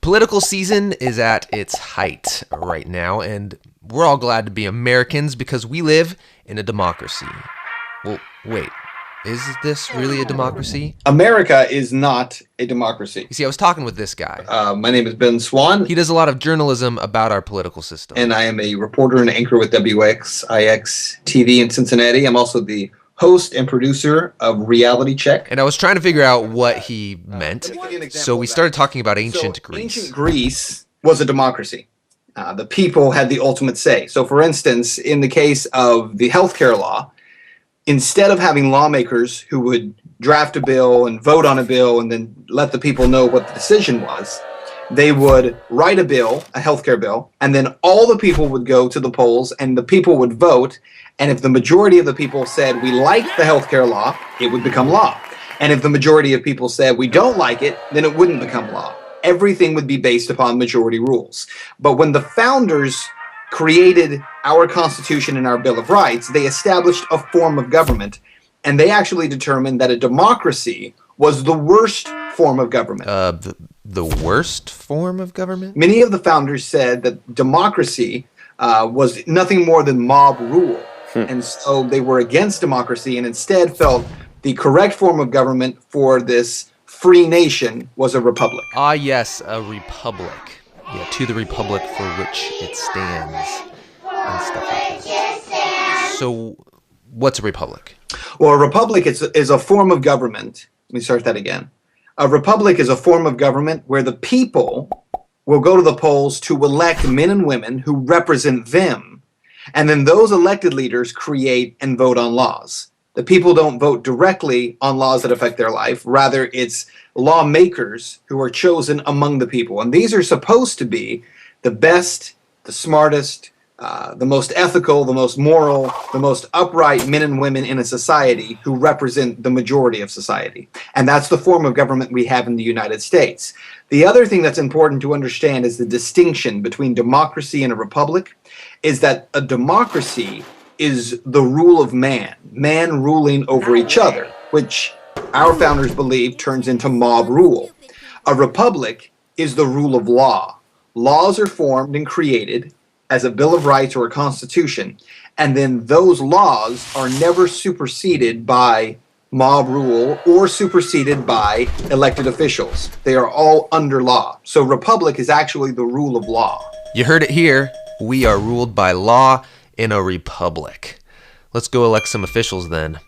Political season is at its height right now, and we're all glad to be Americans because we live in a democracy. Well, wait, is this really a democracy? America is not a democracy. You see, I was talking with this guy. My name is Ben Swan. He does a lot of journalism about our political system. And I am a reporter and anchor with WXIX TV in Cincinnati. I'm also the host and producer of Reality Check. And I was trying to figure out what he meant. So we started talking about ancient Greece. Ancient Greece was a democracy. The people had the ultimate say. So for instance, in the case of the healthcare law, instead of having lawmakers who would draft a bill and vote on a bill and then let the people know what the decision was, they would write a bill, a healthcare bill, and then all the people would go to the polls and the people would vote. And if the majority of the people said we like the healthcare law, it would become law. And if the majority of people said we don't like it, then it wouldn't become law. Everything would be based upon majority rules. But when the founders created our Constitution and our Bill of Rights, they established a form of government, and they actually determined that a democracy was the worst form of government. The worst form of government? Many of the founders said that democracy was nothing more than mob rule. And so they were against democracy and instead felt the correct form of government for this free nation was a republic. Ah, yes, a republic. Yeah, to the republic for which it stands and stuff like that. So, what's a republic? Well, a republic is a form of government. Let me start that again. A republic is a form of government where the people will go to the polls to elect men and women who represent them. And then those elected leaders create and vote on laws. The people don't vote directly on laws that affect their life. Rather, it's lawmakers who are chosen among the people. And these are supposed to be the best, the smartest, the most ethical, the most moral, the most upright men and women in a society who represent the majority of society. And that's the form of government we have in the United States. The other thing that's important to understand is the distinction between democracy and a republic is that a democracy is the rule of man ruling over each other, which our founders believe turns into mob rule. A republic is the rule of law. Laws are formed and created as a Bill of Rights or a Constitution, and then those laws are never superseded by mob rule or superseded by elected officials. They are all under law. So republic is actually the rule of law. You heard it here. We are ruled by law in a republic. Let's go elect some officials then.